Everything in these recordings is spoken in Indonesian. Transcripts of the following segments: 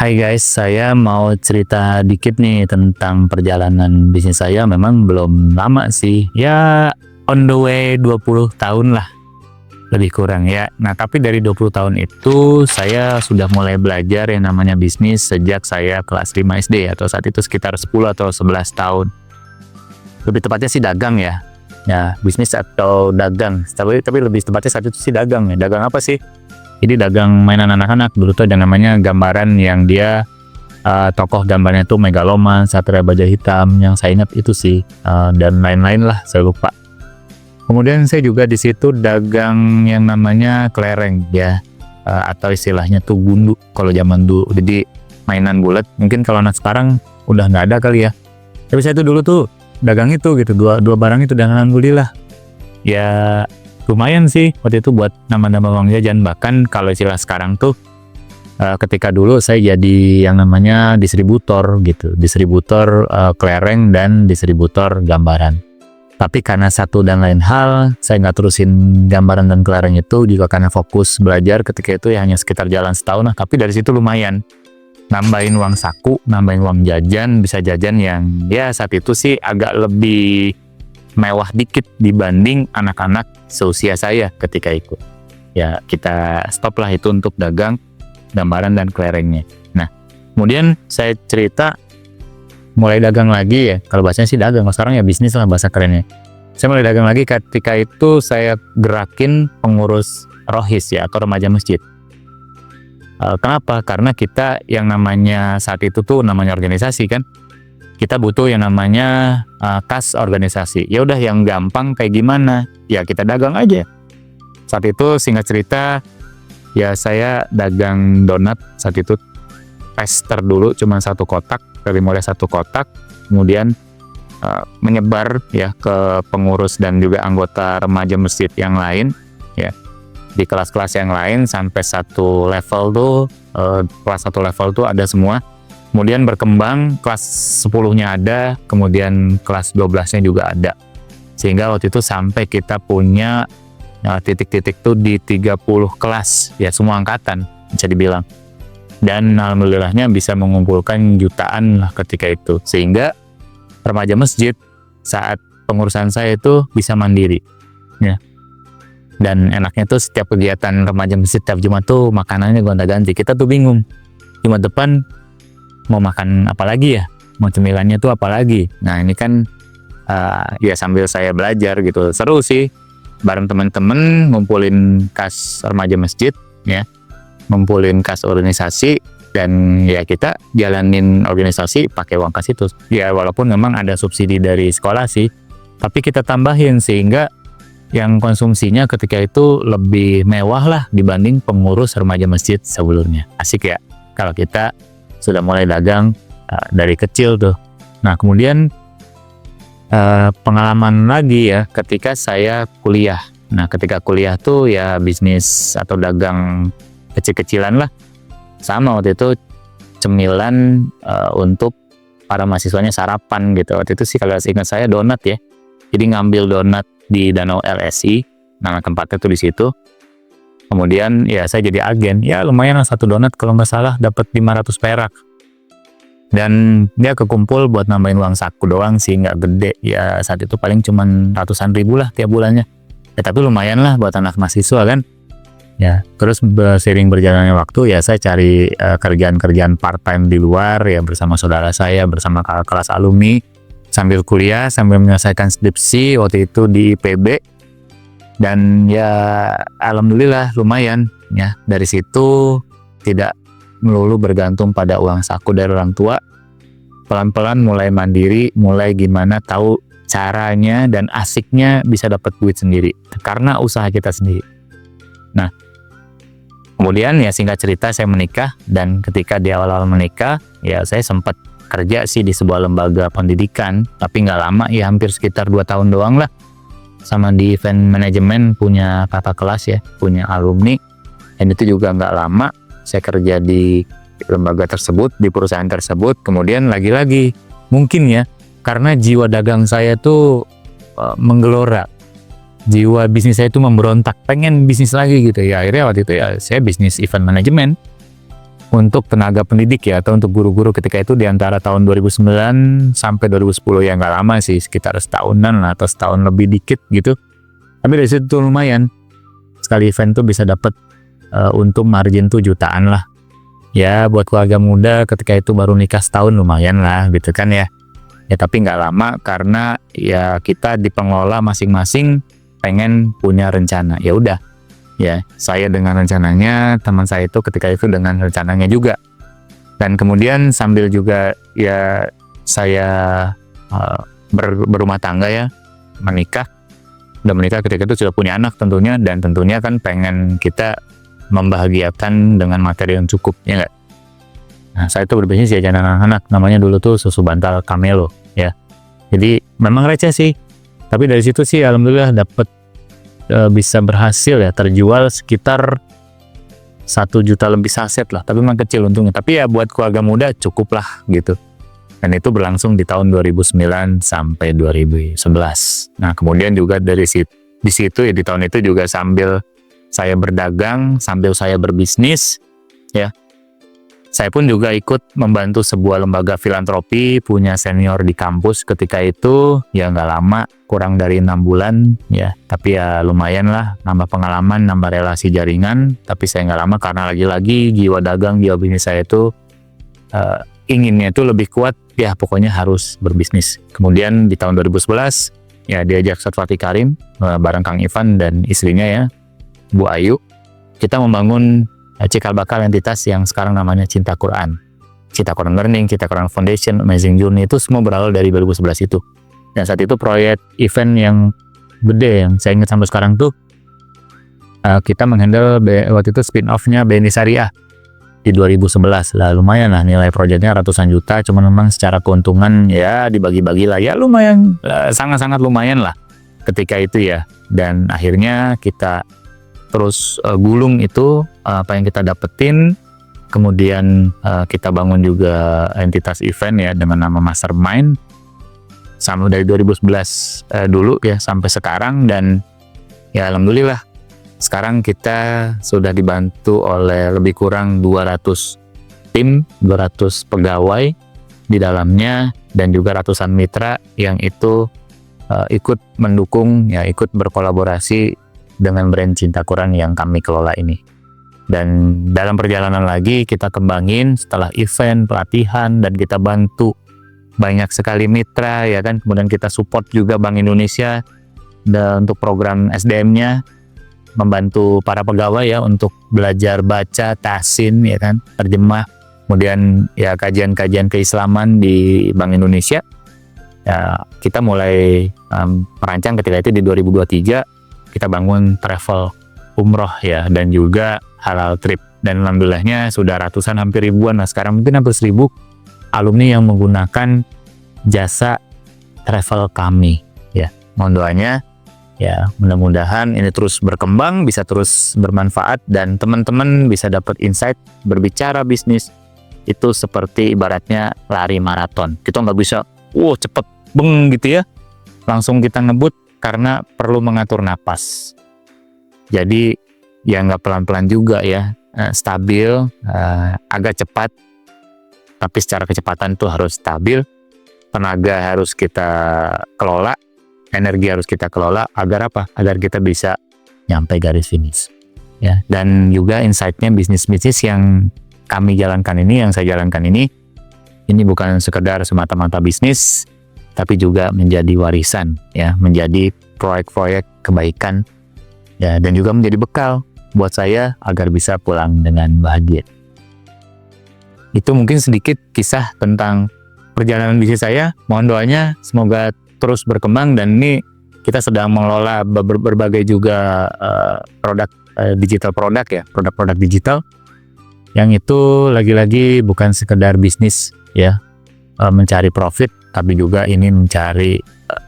Hai guys, saya mau cerita dikit nih tentang perjalanan bisnis saya. Memang belum lama sih, ya on the way 20 tahun lah, lebih kurang ya. Nah, tapi dari 20 tahun itu saya sudah mulai belajar yang namanya bisnis sejak saya kelas 5 SD atau saat itu sekitar 10 atau 11 tahun. Lebih tepatnya sih dagang ya. Ya, bisnis atau dagang. Tapi lebih tepatnya saat itu sih dagang ya. Dagang apa sih? Jadi dagang mainan anak-anak. Dulu tuh ada namanya gambaran yang dia tokoh gambarnya tuh Megaloman, Satria Baja Hitam, yang saya ingat itu sih, dan lain-lain lah, saya lupa. Kemudian saya juga di situ dagang yang namanya kelereng ya, atau istilahnya tuh gundu kalau zaman dulu. Jadi mainan bulat. Mungkin kalau anak sekarang udah nggak ada kali ya. Tapi saya tuh dulu tuh dagang itu gitu, dua barang itu, dan alhamdulillah ya lumayan sih waktu itu buat nambah-nambah uang jajan. Bahkan kalau istilah sekarang tuh ketika dulu saya jadi yang namanya distributor gitu, distributor kelereng dan distributor gambaran. Tapi karena satu dan lain hal saya nggak terusin gambaran dan kelereng itu juga karena fokus belajar ketika itu ya, hanya sekitar jalan setahun lah. Tapi dari situ lumayan nambahin uang saku, nambahin uang jajan, bisa jajan yang ya saat itu sih agak lebih mewah dikit dibanding anak-anak seusia saya ketika ikut. Ya kita stop lah itu untuk dagang gambaran dan kelerengnya. Nah, kemudian saya cerita mulai dagang lagi ya. Kalau bahasanya sih dagang, kalau sekarang ya bisnis lah bahasa kerennya. Saya mulai dagang lagi ketika itu saya gerakin pengurus rohis ya, atau remaja masjid. Kenapa? Karena kita yang namanya saat itu tuh namanya organisasi kan. Kita butuh yang namanya kas organisasi. Ya udah yang gampang kayak gimana? Ya kita dagang aja. Saat itu singkat cerita ya saya dagang donat saat itu, tester dulu cuma satu kotak, dari mulai satu kotak, kemudian menyebar ya ke pengurus dan juga anggota remaja masjid yang lain ya, di kelas-kelas yang lain sampai satu level tuh, kelas satu level tuh ada semua. Kemudian berkembang, kelas 10-nya ada, kemudian kelas 12-nya juga ada. Sehingga waktu itu sampai kita punya titik-titik tuh di 30 kelas, ya semua angkatan bisa dibilang. Dan alhamdulillahnya bisa mengumpulkan jutaan lah ketika itu. Sehingga remaja masjid saat pengurusan saya itu bisa mandiri. Ya. Dan enaknya tuh setiap kegiatan remaja masjid tiap Jumat tuh makanannya gonta-ganti. Kita tuh bingung, Jumat depan mau makan apa lagi ya, mau cemilannya tuh apa lagi. Nah ini kan ya sambil saya belajar gitu, seru sih bareng teman-teman ngumpulin kas remaja masjid ya, ngumpulin kas organisasi, dan ya kita jalanin organisasi pakai uang kas itu ya, walaupun memang ada subsidi dari sekolah sih, tapi kita tambahin sehingga yang konsumsinya ketika itu lebih mewah lah dibanding pengurus remaja masjid sebelumnya. Asik ya kalau kita sudah mulai dagang dari kecil tuh. Nah kemudian pengalaman lagi ya ketika saya kuliah. Nah ketika kuliah tuh ya bisnis atau dagang kecil-kecilan lah. Sama waktu itu cemilan untuk para mahasiswanya sarapan gitu. Waktu itu sih kalau ingat saya donat ya. Jadi ngambil donat di Danau LSI, nama tempatnya tuh di situ. Kemudian ya saya jadi agen, ya lumayan lah satu donat kalau nggak salah dapat 500 perak. Dan dia kekumpul buat nambahin uang saku doang sih, nggak gede. Ya saat itu paling cuman ratusan ribu lah tiap bulannya. Ya tapi lumayan lah buat anak mahasiswa kan. Ya terus seiring berjalannya waktu ya saya cari kerjaan-kerjaan part-time di luar ya, bersama saudara saya, bersama kakak kelas alumni. Sambil kuliah, sambil menyelesaikan skripsi waktu itu di IPB. Dan ya alhamdulillah lumayan ya, dari situ tidak melulu bergantung pada uang saku dari orang tua, pelan-pelan mulai mandiri, mulai gimana tahu caranya dan asiknya bisa dapat duit sendiri karena usaha kita sendiri. Nah kemudian ya singkat cerita saya menikah, dan ketika di awal-awal menikah ya saya sempat kerja sih di sebuah lembaga pendidikan, tapi nggak lama ya, hampir sekitar 2 tahun doang lah. Sama di event manajemen punya kakak kelas ya, punya alumni, dan itu juga nggak lama saya kerja di lembaga tersebut, di perusahaan tersebut. Kemudian lagi-lagi mungkin ya karena jiwa dagang saya tuh menggelora, jiwa bisnis saya itu memberontak, pengen bisnis lagi gitu ya. Akhirnya waktu itu ya saya bisnis event manajemen. untuk tenaga pendidik ya, atau untuk guru-guru ketika itu di antara tahun 2009 sampai 2010 ya, nggak lama sih, sekitar setahunan lah atau setahun lebih dikit gitu. Tapi dari situ tuh lumayan, sekali event tuh bisa dapat untung margin tuh jutaan lah. Ya buat keluarga muda ketika itu baru nikah setahun lumayan lah gitu kan ya. Ya tapi nggak lama karena ya kita di pengelola masing-masing pengen punya rencana. Ya udah. Ya, saya dengan rencananya, teman saya itu ketika itu dengan rencananya juga. Dan kemudian sambil juga ya saya berumah tangga ya, menikah. Udah menikah ketika itu sudah punya anak tentunya, dan tentunya kan pengen kita membahagiakan dengan materi yang cukup, ya nggak? Nah, saya itu berbisnis jajanan anak-anak, namanya dulu tuh susu bantal Camelo ya. Jadi memang receh sih, tapi dari situ sih alhamdulillah dapat bisa berhasil ya, terjual sekitar 1 juta lebih saset lah, tapi memang kecil untungnya. Tapi ya buat keluarga muda cukup lah gitu. Dan itu berlangsung di tahun 2009 sampai 2011. Nah kemudian juga di situ ya, di tahun itu juga sambil saya berdagang, sambil saya berbisnis ya. Saya pun juga ikut membantu sebuah lembaga filantropi, punya senior di kampus ketika itu, ya nggak lama, kurang dari 6 bulan ya, tapi ya lumayan lah, nambah pengalaman, nambah relasi jaringan, tapi saya nggak lama karena lagi-lagi jiwa dagang, jiwa bisnis saya itu inginnya itu lebih kuat, ya pokoknya harus berbisnis. Kemudian di tahun 2011, ya diajak Fatih Karim, bareng Kang Ivan dan istrinya ya, Bu Ayu, kita membangun cikal bakal entitas yang sekarang namanya Cinta Quran. Cinta Quran Learning, Cinta Quran Foundation, Amazing Journey, itu semua berawal dari 2011 itu. Dan saat itu proyek event yang gede yang saya ingat sampai sekarang tuh, kita menghandle waktu itu spin-off-nya BNI Syariah di 2011 lah. Lumayan lah nilai proyeknya ratusan juta, cuman memang secara keuntungan ya dibagi-bagi lah, ya lumayan, sangat-sangat lumayan lah ketika itu ya. Dan akhirnya kita terus gulung itu apa yang kita dapetin, kemudian kita bangun juga entitas event ya dengan nama Mastermind sama dari 2011 dulu ya sampai sekarang. Dan ya alhamdulillah sekarang kita sudah dibantu oleh lebih kurang 200 tim, 200 pegawai di dalamnya, dan juga ratusan mitra yang itu ikut mendukung ya, ikut berkolaborasi dengan brand Cinta Quran yang kami kelola ini. Dan dalam perjalanan lagi kita kembangin setelah event, pelatihan, dan kita bantu banyak sekali mitra ya kan. Kemudian kita support juga Bank Indonesia dan untuk program SDM-nya, membantu para pegawai ya untuk belajar baca, tahsin ya kan, terjemah, kemudian ya kajian-kajian keislaman di Bank Indonesia. Ya, kita mulai merancang ketika itu di 2023. Kita bangun travel umroh ya, dan juga halal trip, dan alhamdulillahnya sudah ratusan, hampir ribuan lah sekarang, mungkin hampir 1000 alumni yang menggunakan jasa travel kami ya. Mohon doanya ya, mudah-mudahan ini terus berkembang, bisa terus bermanfaat, dan teman-teman bisa dapat insight. Berbicara bisnis itu seperti ibaratnya lari maraton, kita nggak bisa cepet beng gitu ya langsung kita ngebut, karena perlu mengatur napas. Jadi ya nggak pelan-pelan juga ya, stabil, agak cepat, tapi secara kecepatan tuh harus stabil. Tenaga harus kita kelola, energi harus kita kelola, agar apa? Agar kita bisa nyampe garis finish. Ya, dan juga insight-nya bisnis-bisnis yang kami jalankan ini, yang saya jalankan ini bukan sekedar semata-mata bisnis, tapi juga menjadi warisan ya, menjadi proyek-proyek kebaikan ya, dan juga menjadi bekal buat saya agar bisa pulang dengan bahagia. Itu mungkin sedikit kisah tentang perjalanan bisnis saya. Mohon doanya semoga terus berkembang, dan ini kita sedang mengelola berbagai juga produk digital produk ya, produk-produk digital yang itu lagi-lagi bukan sekedar bisnis ya, mencari profit, tapi juga ini mencari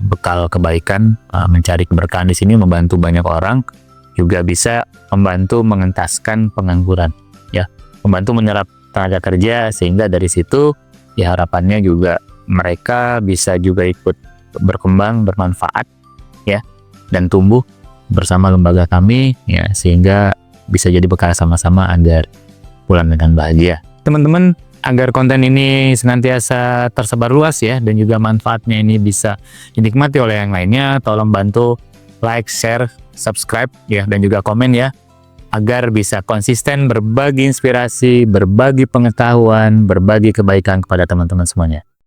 bekal kebaikan, mencari keberkahan di sini, membantu banyak orang, juga bisa membantu mengentaskan pengangguran ya, membantu menyerap tenaga kerja, sehingga dari situ ya harapannya juga mereka bisa juga ikut berkembang, bermanfaat ya, dan tumbuh bersama lembaga kami ya, sehingga bisa jadi bekal sama-sama agar pulang dengan bahagia. teman-teman, agar konten ini senantiasa tersebar luas ya, dan juga manfaatnya ini bisa dinikmati oleh yang lainnya, tolong bantu like, share, subscribe ya, dan juga komen ya, agar bisa konsisten berbagi inspirasi, berbagi pengetahuan, berbagi kebaikan kepada teman-teman semuanya.